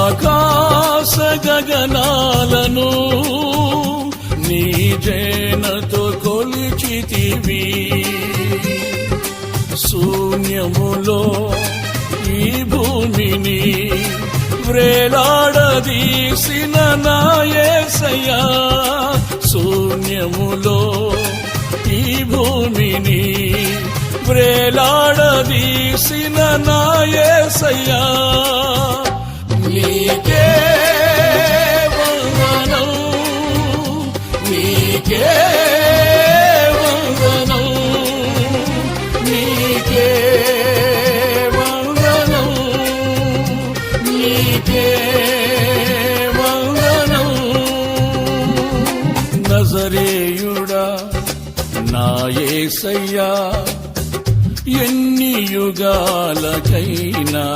ఆకాశ గగనాలను నీ జేనతో కొలిచితివి. శూన్యములో ఈ భూమిని వ్రేలాడదీసిన నా యేసయ్యా, శూన్యములో ఈ భూమిని వ్రేలాడదీసిన నా యేసయ్యా, నీకే వందనం, నీకే వందనం, నీకే వందనం, నీకే వందనం. నజరేయుడా నా యేసయ్యా, ఎన్ని యుగాలకైనా